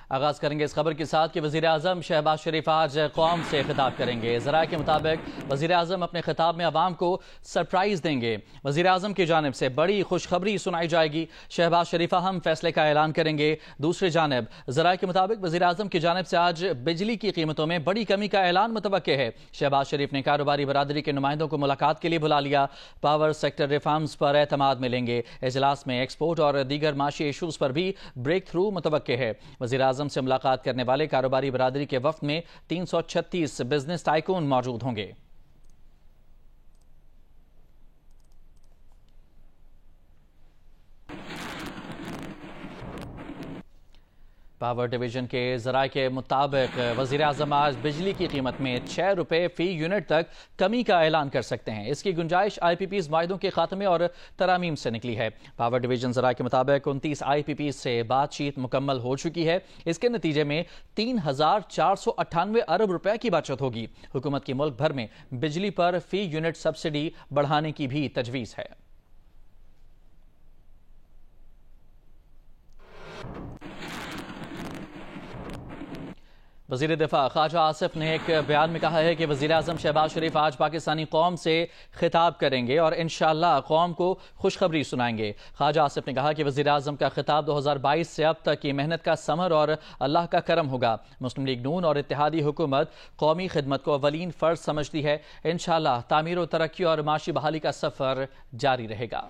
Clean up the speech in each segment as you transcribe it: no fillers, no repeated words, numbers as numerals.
آغاز کریں گے اس خبر کے ساتھ کہ وزیراعظم شہباز شریف آج قوم سے خطاب کریں گے۔ ذرائع کے مطابق وزیراعظم اپنے خطاب میں عوام کو سرپرائز دیں گے۔ وزیراعظم کی جانب سے بڑی خوشخبری سنائی جائے گی۔ شہباز شریف اہم فیصلے کا اعلان کریں گے۔ دوسری جانب ذرائع کے مطابق وزیراعظم کی جانب سے آج بجلی کی قیمتوں میں بڑی کمی کا اعلان متوقع ہے۔ شہباز شریف نے کاروباری برادری کے نمائندوں کو ملاقات کے لیے بلا لیا۔ پاور سیکٹر ریفارمز پر اعتماد ملیں گے۔ اجلاس میں ایکسپورٹ اور دیگر معاشی ایشوز پر بھی بریک تھرو متوقع ہے۔ وزیراعظم سے ملاقات کرنے والے کاروباری برادری کے وفد میں 336 بزنس ٹائکون موجود ہوں گے۔ پاور ڈویژن کے ذرائع کے مطابق وزیراعظم آج بجلی کی قیمت میں 6 روپے فی یونٹ تک کمی کا اعلان کر سکتے ہیں۔ اس کی گنجائش آئی پی پیز معاہدوں کے خاتمے اور ترامیم سے نکلی ہے۔ پاور ڈویژن ذرائع کے مطابق 29 آئی پی پیز سے بات چیت مکمل ہو چکی ہے۔ اس کے نتیجے میں 3,498 ارب روپے کی بچت ہوگی۔ حکومت کی ملک بھر میں بجلی پر فی یونٹ سبسڈی بڑھانے کی بھی تجویز ہے۔ وزیر دفاع خواجہ آصف نے ایک بیان میں کہا ہے کہ وزیراعظم شہباز شریف آج پاکستانی قوم سے خطاب کریں گے اور انشاءاللہ قوم کو خوشخبری سنائیں گے۔ خواجہ آصف نے کہا کہ وزیراعظم کا خطاب 2022 سے اب تک کی محنت کا ثمر اور اللہ کا کرم ہوگا۔ مسلم لیگ نون اور اتحادی حکومت قومی خدمت کو اولین فرض سمجھتی ہے۔ انشاءاللہ تعمیر و ترقی اور معاشی بحالی کا سفر جاری رہے گا۔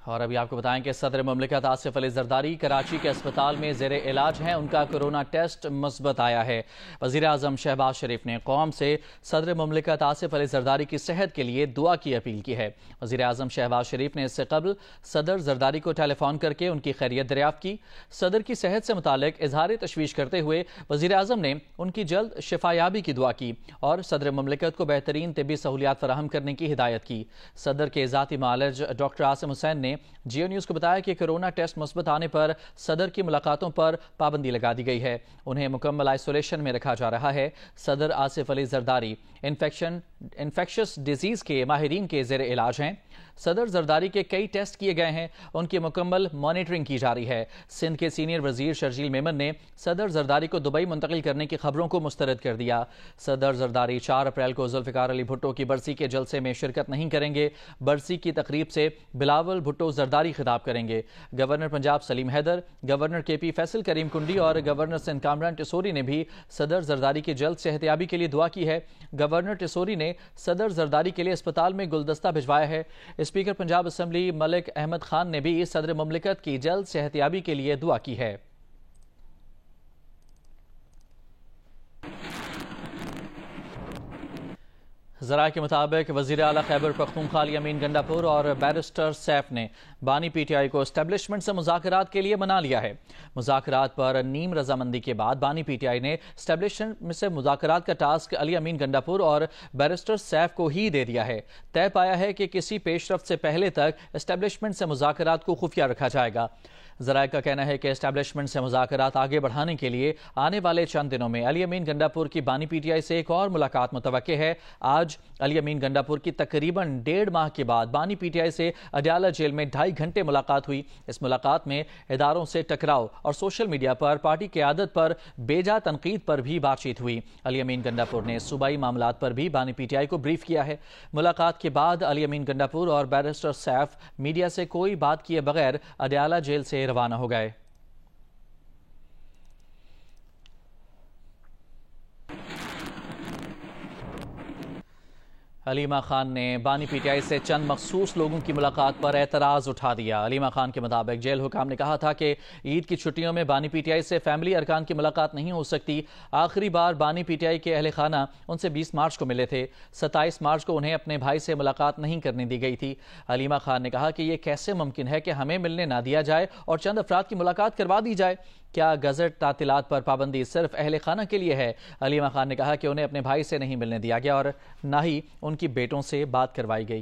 اور ابھی آپ کو بتائیں کہ صدر مملکت آصف علی زرداری کراچی کے اسپتال میں زیر علاج ہیں۔ ان کا کورونا ٹیسٹ مثبت آیا ہے۔ وزیراعظم شہباز شریف نے قوم سے صدر مملکت آصف علی زرداری کی صحت کے لیے دعا کی اپیل کی ہے۔ وزیراعظم شہباز شریف نے اس سے قبل صدر زرداری کو ٹیلی فون کر کے ان کی خیریت دریافت کی۔ صدر کی صحت سے متعلق اظہار تشویش کرتے ہوئے وزیراعظم نے ان کی جلد شفایابی کی دعا کی اور صدر مملکت کو بہترین طبی سہولیات فراہم کرنے کی ہدایت کی۔ صدر کے ذاتی معالج ڈاکٹر عاصم حسین نے جیو نیوز کو بتایا کہ کورونا ٹیسٹ مثبت آنے پر صدر کی ملاقاتوں پر پابندی لگا دی گئی ہے۔ انہیں مکمل آئسولیشن میں رکھا جا رہا ہے۔ صدر آصف علی زرداری انفیکشس ڈیزیز کے ماہرین کے زیر علاج ہیں۔ صدر زرداری کے کئی ٹیسٹ کیے گئے ہیں۔ ان کی مکمل مانیٹرنگ کی جا رہی ہے۔ سندھ کے سینئر وزیر شرجیل میمن نے صدر زرداری کو دبئی منتقل کرنے کی خبروں کو مسترد کر دیا۔ صدر زرداری 4 اپریل کو ذوالفقار علی بھٹو کی برسی کے جلسے میں شرکت نہیں کریں گے۔ برسی کی تقریب سے بلاول بھٹو زرداری خطاب کریں گے۔ گورنر پنجاب سلیم حیدر، گورنر کے پی فیصل کریم کنڈی اور گورنر سندھ کامران ٹیسوری نے بھی صدر زرداری کی جلد صحتیابی کے لیے دعا کی ہے۔ گورنر ٹیسوری نے صدر زرداری کے لیے اسپتال میں گلدستہ بھجوایا ہے۔ اسپیکر پنجاب اسمبلی ملک احمد خان نے بھی صدر مملکت کی جلد صحتیابی کے لیے دعا کی ہے۔ ذرائع کے مطابق وزیر اعلیٰ خیبر پختونخوا علی امین گنڈاپور اور بیرسٹر سیف نے بانی پی ٹی آئی کو اسٹیبلشمنٹ سے مذاکرات کے لیے منا لیا ہے۔ مذاکرات پر نیم رضامندی کے بعد بانی پی ٹی آئی نے اسٹیبلشمنٹ سے مذاکرات کا ٹاسک علی امین گنڈاپور اور بیرسٹر سیف کو ہی دے دیا ہے۔ طے پایا ہے کہ کسی پیش رفت سے پہلے تک اسٹیبلشمنٹ سے مذاکرات کو خفیہ رکھا جائے گا۔ ذرائع کا کہنا ہے کہ اسٹیبلشمنٹ سے مذاکرات آگے بڑھانے کے لیے آنے والے چند دنوں میں علی امین گنڈاپور کی بانی پی ٹی آئی سے ایک اور ملاقات متوقع ہے۔ آج علی امین گنڈاپور کی تقریباً 1.5 ماہ کے بعد بانی پی ٹی آئی سے اڈیالہ جیل میں 2.5 گھنٹے ملاقات ہوئی۔ اس ملاقات میں اداروں سے ٹکراؤ اور سوشل میڈیا پر پارٹی قیادت پر بیجا تنقید پر بھی بات چیت ہوئی۔ علی امین گنڈاپور نے صوبائی معاملات پر بھی بانی پی ٹی آئی کو بریف کیا ہے۔ ملاقات کے بعد علی امین گنڈاپور اور بیرسٹر سیف میڈیا سے کوئی بات کیے بغیر اڈیالہ جیل سے روانہ ہو گئے۔ علیمہ خان نے بانی پی ٹی آئی سے چند مخصوص لوگوں کی ملاقات پر اعتراض اٹھا دیا۔ علیمہ خان کے مطابق جیل حکام نے کہا تھا کہ عید کی چھٹیوں میں بانی پی ٹی آئی سے فیملی ارکان کی ملاقات نہیں ہو سکتی۔ آخری بار بانی پی ٹی آئی کے اہل خانہ ان سے 20 مارچ کو ملے تھے۔ 27 مارچ کو انہیں اپنے بھائی سے ملاقات نہیں کرنے دی گئی تھی۔ علیمہ خان نے کہا کہ یہ کیسے ممکن ہے کہ ہمیں ملنے نہ دیا جائے اور چند افراد کی ملاقات کروا دی جائے؟ کیا گزٹ تعطیلات پر پابندی صرف اہل خانہ کے لیے ہے؟ علیمہ خان نے کہا کہ انہیں اپنے بھائی سے نہیں ملنے دیا گیا اور نہ ہی ان کی بیٹوں سے بات کروائی گئی۔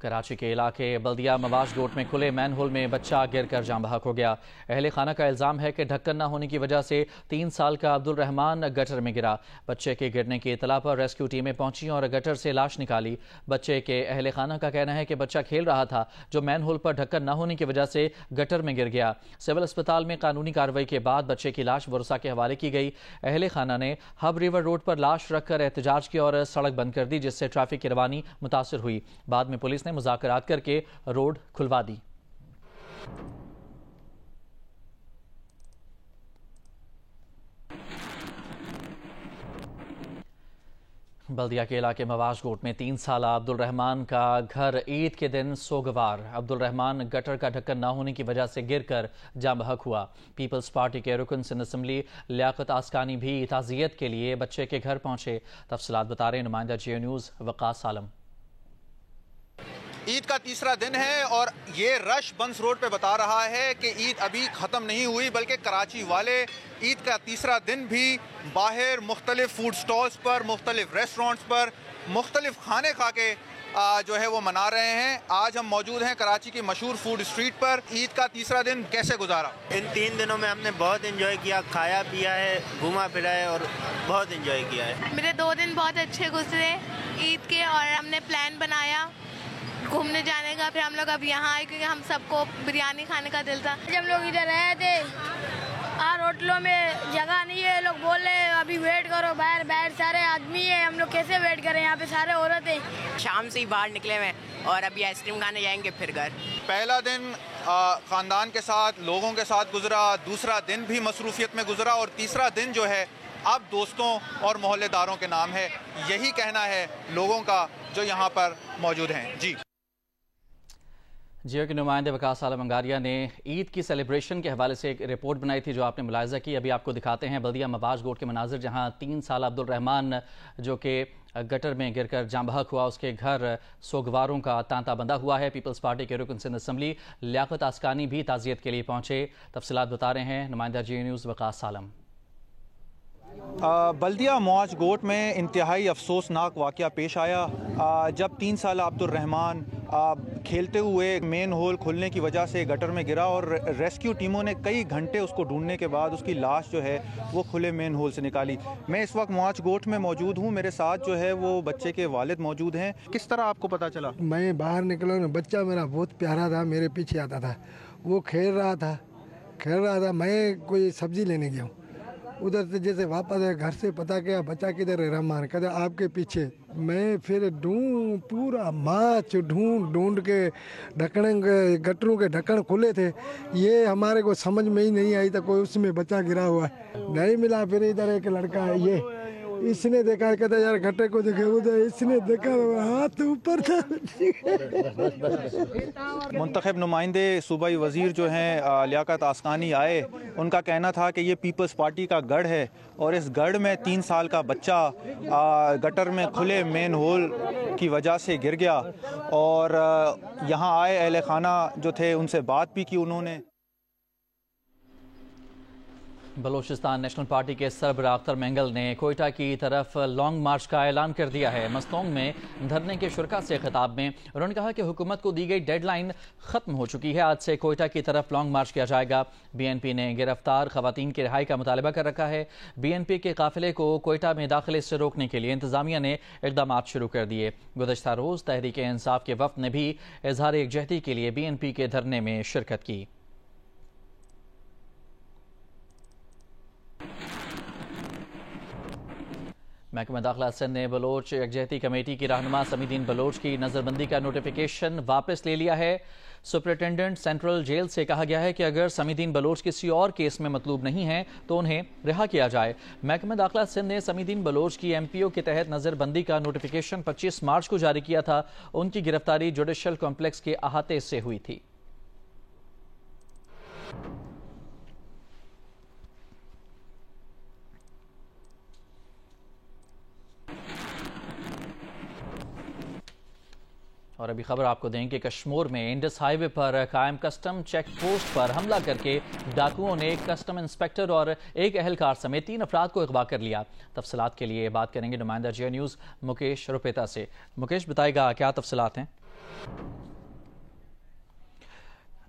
کراچی کے علاقے بلدیہ مواش گوٹ میں کھلے مین ہول میں بچہ گر کر جاں بحق ہو گیا۔ اہل خانہ کا الزام ہے کہ ڈھکن نہ ہونے کی وجہ سے 3 سال کا عبد الرحمان گٹر میں گرا۔ بچے کے گرنے کی اطلاع پر ریسکیو ٹیمیں پہنچیں اور گٹر سے لاش نکالی۔ بچے کے اہل خانہ کا کہنا ہے کہ بچہ کھیل رہا تھا جو مین ہول پر ڈھکن نہ ہونے کی وجہ سے گٹر میں گر گیا۔ سول اسپتال میں قانونی کارروائی کے بعد بچے کی لاش ورثاء کے حوالے کی گئی۔ اہل خانہ نے ہب ریور روڈ پر لاش رکھ کر احتجاج کیا اور سڑک بند کر دی، جس سے ٹریفک کی روانی متاثر ہوئی۔ بعد میں پولیس نے مذاکرات کر کے روڈ کھلوا دی۔ بلدیہ کے علاقے مواش گوٹ میں 3 سالہ عبد الرحمان کا گھر عید کے دن سوگوار۔ عبد الرحمان گٹر کا ڈھکن نہ ہونے کی وجہ سے گر کر جاں بحق ہوا۔ پیپلز پارٹی کے رکن سندھ اسمبلی لیاقت آسکانی بھی تعزیت کے لیے بچے کے گھر پہنچے۔ تفصیلات بتا رہے ہیں نمائندہ جیو نیوز وقاص عالم۔ عید کا تیسرا دن ہے اور یہ رش بنس روڈ پہ بتا رہا ہے کہ عید ابھی ختم نہیں ہوئی، بلکہ کراچی والے عید کا تیسرا دن بھی باہر مختلف فوڈ سٹالز پر، مختلف ریسٹورنٹس پر، مختلف کھانے کھا کے جو ہے وہ منا رہے ہیں۔ آج ہم موجود ہیں کراچی کی مشہور فوڈ اسٹریٹ پر۔ عید کا تیسرا دن کیسے گزارا؟ ان 3 دنوں میں ہم نے بہت انجوائے کیا، کھایا پیا ہے، گھوما پھرا ہے اور بہت انجوائے کیا ہے۔ میرے 2 دن بہت اچھے گزرے عید کے، اور ہم نے پلان بنایا گھومنے جانے کا، پھر ہم لوگ اب یہاں آئے کیونکہ ہم سب کو بریانی کھانے کا دل تھا۔ جب لوگ ادھر رہے تھے اور ہوٹلوں میں جگہ نہیں ہے، لوگ بول رہے ہیں ابھی ویٹ کرو، باہر سارے آدمی ہیں، ہم لوگ کیسے ویٹ کریں، یہاں پہ سارے عورتیں۔ شام سے ہی باہر نکلے ہوئے اور ابھی آئس کریم کھانے جائیں گے پھر گھر۔ پہلا دن خاندان کے ساتھ، لوگوں کے ساتھ گزرا، دوسرا دن بھی مصروفیت میں گزرا، اور تیسرا دن جو ہے اب دوستوں اور محلے داروں کے نام ہے۔ یہی کہنا ہے لوگوں کا جو یہاں پر موجود ہیں۔ جیو کے نمائندے وقاص عالم انگاریہ نے عید کی سیلیبریشن کے حوالے سے ایک رپورٹ بنائی تھی جو آپ نے ملاحظہ کی۔ ابھی آپ کو دکھاتے ہیں بلدیہ مواش گوٹ کے مناظر، جہاں 3 سالہ عبد الرحمان جو کہ گٹر میں گر کر جاں بحق ہوا، اس کے گھر سوگواروں کا تانتا بندھا ہوا ہے۔ پیپلز پارٹی کے رکن سندھ اسمبلی لیاقت آسکانی بھی تعزیت کے لیے پہنچے۔ تفصیلات بتا رہے ہیں نمائندہ جیو نیوز وقاص عالم۔ بلدیہ مواش گوٹ میں انتہائی افسوسناک واقعہ پیش آیا جب 3 سالہ عبد الرحمان کھیلتے ہوئے مین ہول کھلنے کی وجہ سے گٹر میں گرا، اور ریسکیو ٹیموں نے کئی گھنٹے اس کو ڈھونڈنے کے بعد اس کی لاش جو ہے وہ کھلے مین ہول سے نکالی۔ میں اس وقت مواش گوٹ میں موجود ہوں، میرے ساتھ جو ہے وہ بچے کے والد موجود ہیں۔ کس طرح آپ کو پتہ چلا؟ میں باہر نکلا نا، بچہ میرا بہت پیارا تھا، میرے پیچھے آتا تھا، وہ کھیل رہا تھا، میں کوئی سبزی لینے گیا ہوں، ادھر سے جیسے واپس ہے گھر سے پتہ کیا بچہ کدھر ہے، رحمان کہتے آپ کے پیچھے۔ میں پھر پورا مارچ ڈھونڈ کے گٹروں کے ڈھکن کھلے تھے، یہ ہمارے کو سمجھ میں ہی نہیں آئی تھا کوئی اس میں بچہ گرا ہوا ہے، نہیں ملا۔ پھر ادھر ایک لڑکا ہے، یہ اس نے دیکھا، کہتا یار گٹے کو دیکھے، ادھر اس نے دیکھا ہاتھ اوپر تھا۔ منتخب نمائندے صوبائی وزیر جو ہیں لیاقت آسکانی آئے، ان کا کہنا تھا کہ یہ پیپلز پارٹی کا گڑھ ہے، اور اس گڑھ میں 3 سال کا بچہ گٹر میں کھلے مین ہول کی وجہ سے گر گیا، اور یہاں آئے اہل خانہ جو تھے ان سے بات بھی کی انہوں نے۔ بلوچستان نیشنل پارٹی کے سربراہ اختر مینگل نے کوئٹہ کی طرف لانگ مارچ کا اعلان کر دیا ہے۔ مستونگ میں دھرنے کے شرکاء سے خطاب میں انہوں نے کہا کہ حکومت کو دی گئی ڈیڈ لائن ختم ہو چکی ہے، آج سے کوئٹہ کی طرف لانگ مارچ کیا جائے گا۔ بی این پی نے گرفتار خواتین کی رہائی کا مطالبہ کر رکھا ہے۔ بی این پی کے قافلے کو کوئٹہ میں داخلے سے روکنے کے لیے انتظامیہ نے اقدامات شروع کر دیے۔ گزشتہ روز تحریک انصاف کے وفد نے بھی اظہار یکجہتی کے لیے بی این پی کے دھرنے میں شرکت کی۔ محکمہ داخلہ سندھ نے بلوچ یکجہتی کمیٹی کی رہنما سمیدین بلوچ کی نظر بندی کا نوٹیفیکیشن واپس لے لیا ہے۔ سپرنٹینڈنٹ سینٹرل جیل سے کہا گیا ہے کہ اگر سمیدین بلوچ کسی اور کیس میں مطلوب نہیں ہیں تو انہیں رہا کیا جائے۔ محکمہ داخلہ سندھ نے سمیدین بلوچ کی ایم پی او کے تحت نظر بندی کا نوٹیفیکیشن 25 مارچ کو جاری کیا تھا۔ ان کی گرفتاری جوڈیشل کمپلیکس کے احاطے سے ہوئی تھی۔ اور ابھی خبر آپ کو دیں کہ کشمور میں انڈس ہائی وے پر قائم کسٹم چیک پوسٹ پر حملہ کر کے ڈاکوؤں نے کسٹم انسپیکٹر اور ایک اہلکار سمیت 3 افراد کو اغوا کر لیا۔ تفصیلات کے لیے بات کریں گے نمائندہ جیو نیوز مکیش روپیتا سے۔ مکیش، بتائے گا کیا تفصیلات ہیں؟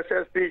SSP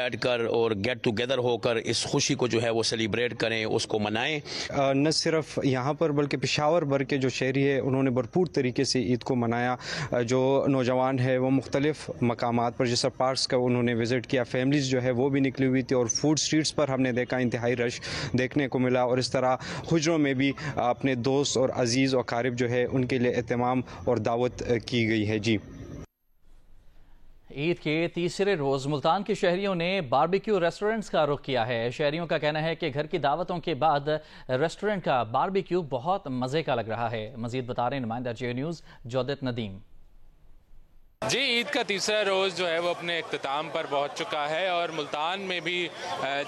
بیٹھ کر اور گیٹ ٹوگیدر ہو کر اس خوشی کو جو ہے وہ سیلیبریٹ کریں، اس کو منائیں۔ نہ صرف یہاں پر بلکہ پشاور بھر کے جو شہری ہے انہوں نے بھرپور طریقے سے عید کو منایا۔ جو نوجوان ہے وہ مختلف مقامات پر جیسا پارکس کا انہوں نے وزٹ کیا، فیملیز جو ہے وہ بھی نکلی ہوئی تھی، اور فوڈ اسٹریٹس پر ہم نے دیکھا انتہائی رش دیکھنے کو ملا، اور اس طرح حجروں میں بھی اپنے دوست اور عزیز و اقارب جو ہے ان کے لیے اہتمام اور دعوت کی گئی ہے۔ جی، عید کے تیسرے روز ملتان کے شہریوں نے باربیکیو ریسٹورنٹس کا رخ کیا ہے۔ شہریوں کا کہنا ہے کہ گھر کی دعوتوں کے بعد ریسٹورنٹ کا باربیکیو بہت مزے کا لگ رہا ہے۔ مزید بتا رہے ہیں نمائندہ جیو نیوز جودت ندیم۔ جی، عید کا تیسرا روز جو ہے وہ اپنے اختتام پر پہنچ چکا ہے، اور ملتان میں بھی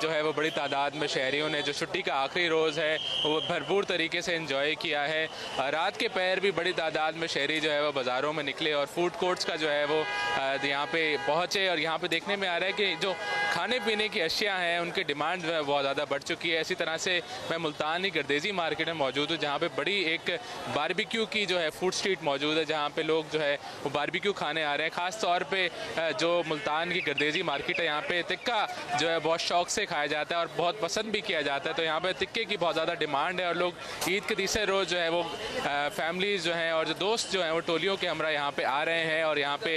جو ہے وہ بڑی تعداد میں شہریوں نے جو چھٹی کا آخری روز ہے وہ بھرپور طریقے سے انجوائے کیا ہے۔ رات کے پہر بھی بڑی تعداد میں شہری جو ہے وہ بازاروں میں نکلے اور فوڈ کورٹس کا جو ہے وہ یہاں پہ پہنچے، اور یہاں پہ دیکھنے میں آ رہا ہے کہ جو کھانے پینے کی اشیاء ہیں ان کی ڈیمانڈ جو ہے بہت زیادہ بڑھ چکی ہے۔ اسی طرح سے میں ملتان کی گردیزی مارکیٹ میں موجود ہوں، جہاں پہ بڑی ایک باربیکیو کی جو ہے فوڈ اسٹریٹ موجود ہے، جہاں پہ لوگ جو ہے وہ باربیکیو کھانے آ رہے ہیں۔ خاص طور پہ جو ملتان کی گردیزی مارکیٹ ہے، یہاں پہ تکہ جو ہے بہت شوق سے کھایا جاتا ہے اور بہت پسند بھی کیا جاتا ہے، تو یہاں پہ تکے کی بہت زیادہ ڈیمانڈ ہے، اور لوگ عید کے تیسرے روز جو ہے وہ فیملیز جو ہیں اور جو دوست جو ہیں وہ ٹولیوں کے ہمراہ یہاں پہ آ رہے ہیں اور یہاں پہ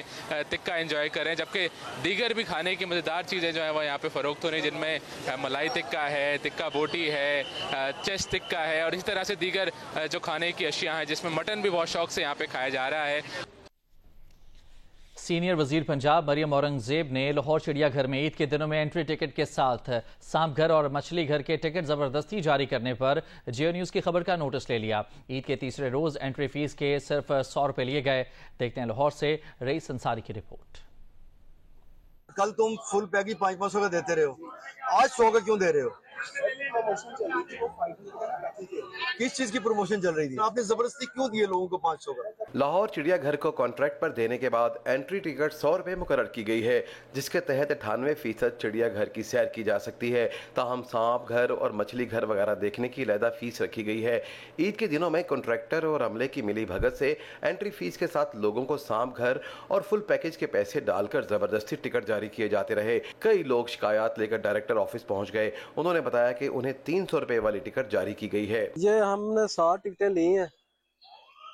تکہ انجوائے کر رہے ہیں، جبکہ دیگر بھی کھانے کی مزیدار چیزیں جو ہیں وہ یہاں پہ فروخت ہو رہی ہیں، جن میں ملائی تکہ ہے، تکہ بوٹی ہے، چیسٹ تکہ ہے، اور اسی طرح سے دیگر جو کھانے کی اشیاء ہیں، جس میں مٹن بھی بہت شوق سے یہاں پہ کھایا جا رہا ہے۔ سینئر وزیر پنجاب مریم اورنگزیب نے لاہور چڑیا گھر میں عید کے دنوں میں انٹری ٹکٹ کے ساتھ سانپ گھر اور مچھلی گھر کے ٹکٹ زبردستی جاری کرنے پر جیو نیوز کی خبر کا نوٹس لے لیا۔ عید کے تیسرے روز انٹری فیس کے صرف 100 روپے لیے گئے۔ دیکھتے ہیں لاہور سے رئیس انصاری کی رپورٹ۔ کل تم فل پیک ہی 500 کا دیتے رہے ہو، آج 100 کا کیوں دے رہے ہو؟ کس چیز کی پروموشن چل رہی تھی؟ آپ نے زبردستی کیوں دیے لوگوں کو 500 کا؟ لاہور چڑیا گھر کو کانٹریکٹ پر دینے کے بعد انٹری ٹکٹ 100 روپے مقرر کی گئی ہے، جس کے تحت 98% چڑیا گھر کی سیر کی جا سکتی ہے۔ تاہم سانپ گھر اور مچھلی گھر وغیرہ دیکھنے کی علیحدہ فیس رکھی گئی ہے۔ عید کے دنوں میں کانٹریکٹر اور عملے کی ملی بھگت سے انٹری فیس کے ساتھ لوگوں کو سانپ گھر اور فل پیکج کے پیسے ڈال کر زبردستی ٹکٹ جاری کیے جاتے رہے۔ کئی لوگ شکایات لے کر ڈائریکٹر آفس پہنچ گئے۔ انہوں نے بتایا کہ انہیں 300 روپے والی ٹکٹ جاری کی گئی ہے۔ یہ ہم نے 60 ٹکٹیں لی ہیں،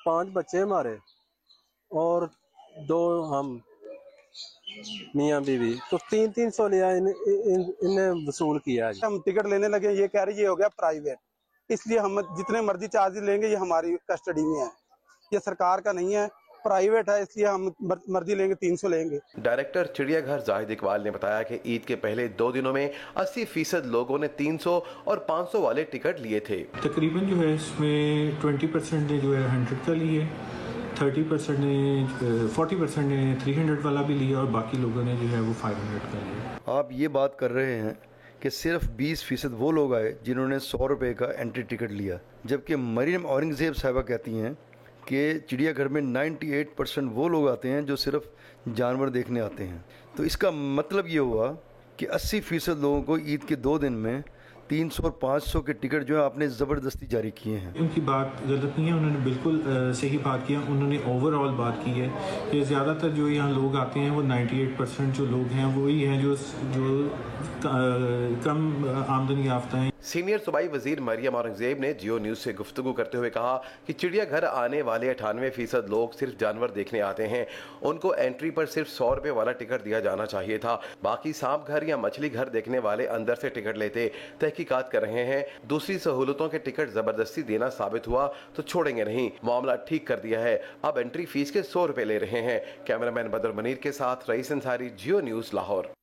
5 بچے ہمارے اور 2 ہم میاں بیوی، تو 300 لیا انہیں وصول کیا۔ ہم ٹکٹ لینے لگے، یہ کہہ رہے یہ ہو گیا پرائیویٹ، اس لیے ہم جتنے مرضی چارجز لیں گے یہ ہماری کسٹڈی میں ہے، یہ سرکار کا نہیں ہے، پرائیویٹ ہے، اس لیے ہم مرضی لیں گے 300 لیں گے۔ ڈائریکٹر چڑیا گھر زاہد اقبال نے بتایا کہ عید کے پہلے 2 دنوں میں 80% لوگوں نے 300 اور 500 والے ٹکٹ لیے تھے۔ تقریباً جو ہے اس میں 20% نے جو ہے 100 کا لیے، 30% نے 40% نے 300 والا بھی لیا، اور باقی لوگوں نے جو ہے وہ 500 کا لیا۔ آپ یہ بات کر رہے ہیں کہ صرف 20% وہ لوگ آئے جنہوں نے 100 روپے کا انٹری ٹکٹ لیا، جبکہ مریم اورنگزیب صاحبہ کہتی ہیں کہ چڑیا گھر میں 98% وہ لوگ آتے ہیں جو صرف جانور دیکھنے آتے ہیں۔ تو اس کا مطلب یہ ہوا کہ 80% لوگوں کو عید کے 2 دن میں 300 اور 500 کے ٹکٹ جو ہے آپ نے زبردستی جاری کیے ہیں۔ ان کی بات غلط نہیں ہے، انہوں نے بالکل صحیح بات کیا۔ انہوں نے اوور آل بات کی ہے کہ زیادہ تر جو یہاں لوگ آتے ہیں وہ 98% جو لوگ ہیں وہی ہیں جو کم آمدنی یافتہ ہیں۔ سینئر صوبائی وزیر مریم اورنگزیب نے جیو نیوز سے گفتگو کرتے ہوئے کہا کہ چڑیا گھر آنے والے 98% لوگ صرف جانور دیکھنے آتے ہیں، ان کو انٹری پر صرف 100 روپے والا ٹکٹ دیا جانا چاہیے تھا، باقی سانپ گھر یا مچھلی گھر دیکھنے والے اندر سے ٹکٹ لیتے۔ تحقیقات کر رہے ہیں، دوسری سہولتوں کے ٹکٹ زبردستی دینا ثابت ہوا تو چھوڑیں گے نہیں، معاملہ ٹھیک کر دیا ہے، اب انٹری فیس کے 100 روپے لے رہے ہیں۔ کیمرہ مین بدر منیر کے ساتھ رئیس انصاری، جیو نیوز، لاہور۔